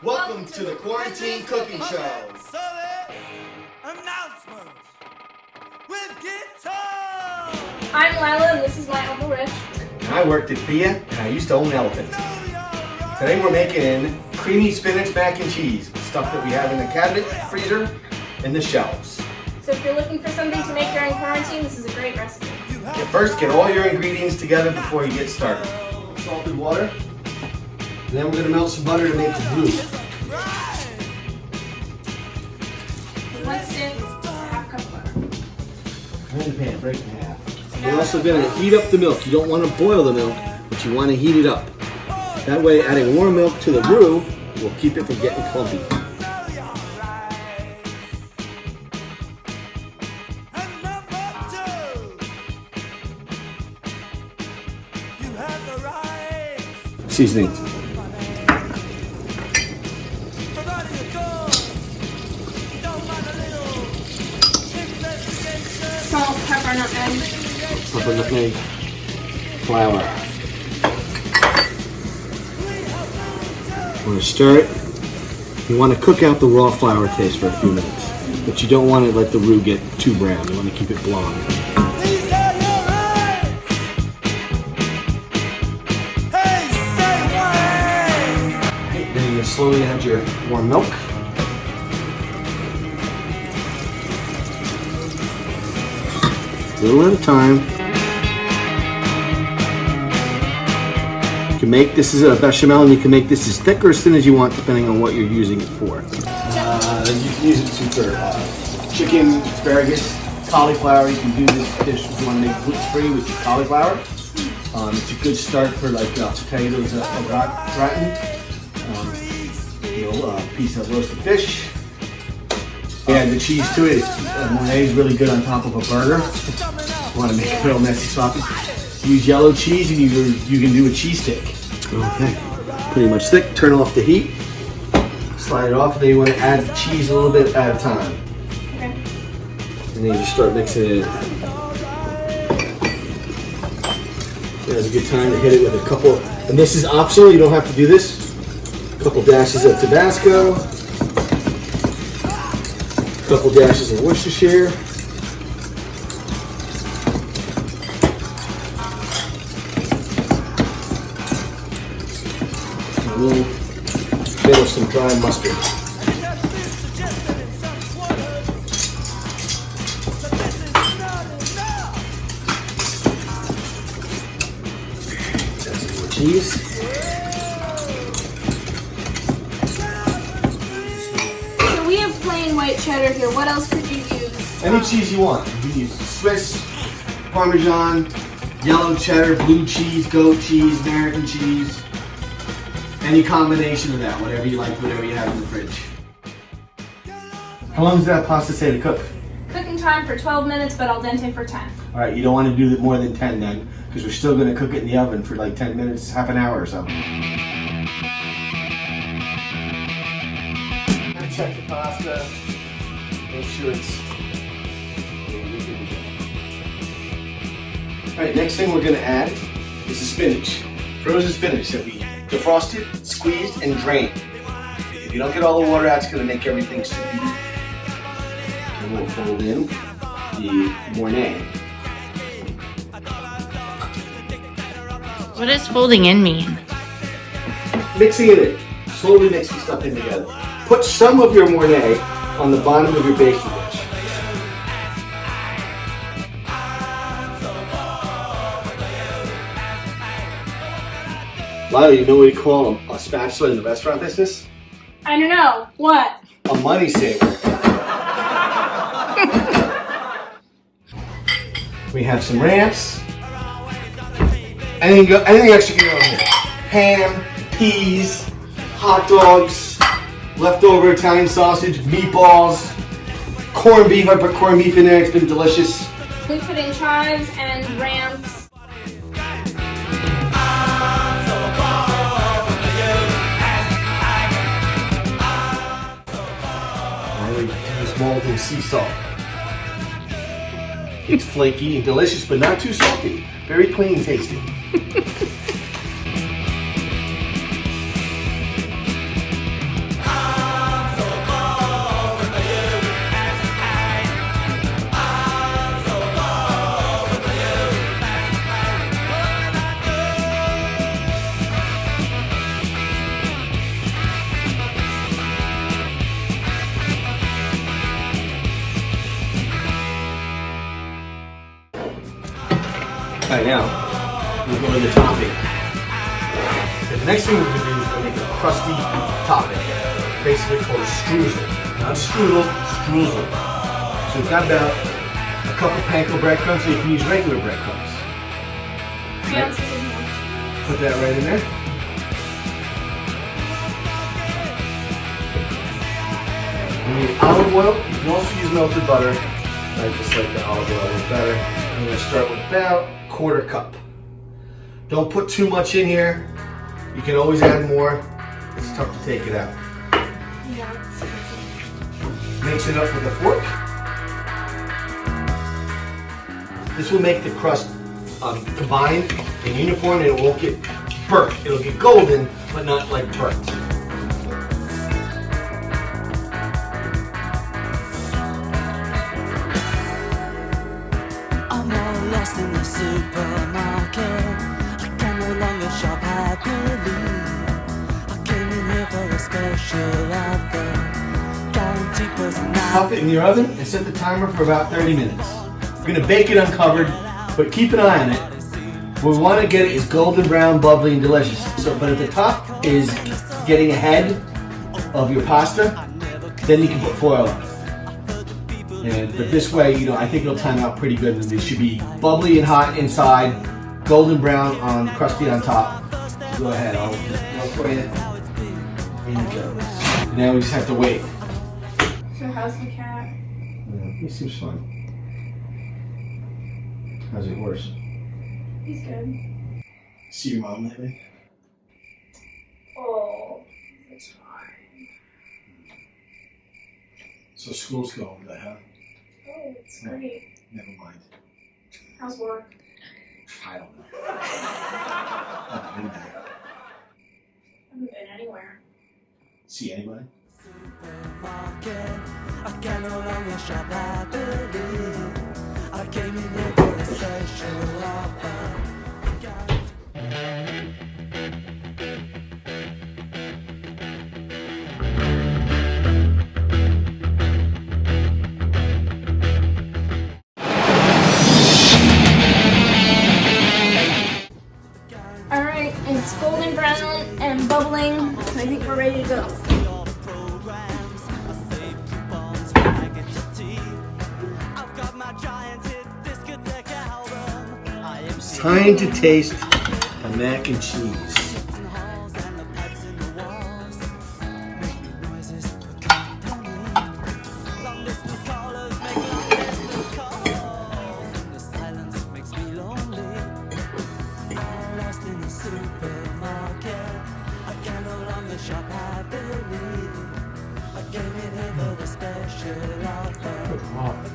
Welcome to the Quarantine Cooking Show. Announcements with guitar. I'm Lila and this is my Uncle Rich. I worked at Thea and I used to own elephants. Today we're making creamy spinach mac and cheese with stuff that we have in the cabinet, freezer, and the shelves. So if you're looking for something to make during quarantine, this is a great recipe. First, get all your ingredients together before you get started. Salted water, and then we're going to melt some butter to make the glue. 1 stick, half cup of butter. And in the pan, break it in half. You're also going to heat up the milk. You don't want to boil the milk, but you want to heat it up. That way, adding warm milk to the roux will keep it from getting clumpy. Seasoning. Salt, pepper, nutmeg. Pepper, nutmeg, flour. Want to stir it. You want to cook out the raw flour taste for a few minutes, but you don't want to let the roux get too brown. You want to keep it blonde. Then you slowly add your warm milk. A little at a time. You can make this is a bechamel, and you can make this as thick or as thin as you want, depending on what you're using it for. You can use it for chicken, asparagus, cauliflower. You can do this dish if you want to make gluten-free with your cauliflower. It's a good start for like potatoes au gratin. A piece of roasted fish. Add the cheese to it. Mayonnaise is really good on top of a burger. You want to make it real messy sloppy. Use yellow cheese and you can do a cheese stick. Okay, pretty much thick. Turn off the heat. Slide it off, and then you want to add the cheese a little bit at a time. Okay. And then you just start mixing it in. Now's a good time to hit it with a couple, and this is optional, you don't have to do this. A couple dashes of Tabasco. A couple dashes of Worcestershire. A little bit of some dry mustard. That's some more cheese. White cheddar here. What else could you use? Any cheese you want. You can use Swiss, Parmesan, yellow cheddar, blue cheese, goat cheese, American cheese. Any combination of that, whatever you like, whatever you have in the fridge. How long does that pasta say to cook? Cooking time for 12 minutes, but al dente for 10. All right, you don't want to do more than 10 then, because we're still going to cook it in the oven for like 10 minutes, half an hour or so. Check the pasta. Make sure it's. Alright, next thing we're going to add is the spinach. Frozen spinach that we defrosted, squeezed, and drained. If you don't get all the water out, it's going to make everything soupy. And we'll fold in the Mornay. What does folding in mean? Mixing it in. Slowly mixing stuff in together. Put some of your Mornay on the bottom of your baking dish. Lila, you know what we call a spatula in the restaurant business? I don't know. What? A money saver. We have some ramps. Anything extra can go in here. Ham, peas, hot dogs, leftover Italian sausage, meatballs, corned beef. I put corned beef in there. It's been delicious. We put in chives and ramps. Molten sea salt. It's flaky and delicious, but not too salty. Very clean tasting. right now, we'll go to the topping. Okay, the next thing we're going to do is we're going to make a crusty topping, basically called a streusel. Not strudel, streusel. So we've got about a couple panko breadcrumbs, so you can use regular breadcrumbs. 3 ounces of milk. Put that right in there. You need olive oil. You can also use melted butter. I just like the olive oil is better. I'm going to start with about 1/4 cup. Don't put too much in here. You can always add more. It's tough to take it out. Yeah. Mix it up with a fork. This will make the crust combined and uniform, and it won't get burnt. It'll get golden, but not like burnt. I'm all lost in the supermarket. I can no longer shop happily. I came in here for a special offer. Guaranteed personality. Pop it in your oven and set the timer for about 30 minutes. We're going to bake it uncovered, but keep an eye on it. What we want to get it is golden brown, bubbly, and delicious. So, but if the top is getting ahead of your pasta, then you can put foil on it. But this way, I think it'll time out pretty good. And it should be bubbly and hot inside, golden brown on, crusty on top. So go ahead, I'll put it. In it goes. And now we just have to wait. So how's the cat? He seems fine. How's your horse? He's good. See your mom lately? Oh, it's fine. So school's going good, huh? Oh, it's great. Never mind. How's work? I don't know. I've been there. I haven't been anywhere. See anybody? Supermarket. I can no longer shop happily. I came in here for a special offer. Alright, it's golden brown and bubbling, so I think we're ready to go. It's time to taste the mac and cheese. Shop happily. I came in here for the special offer.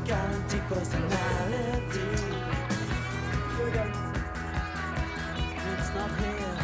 Guaranteed personality. It's not here.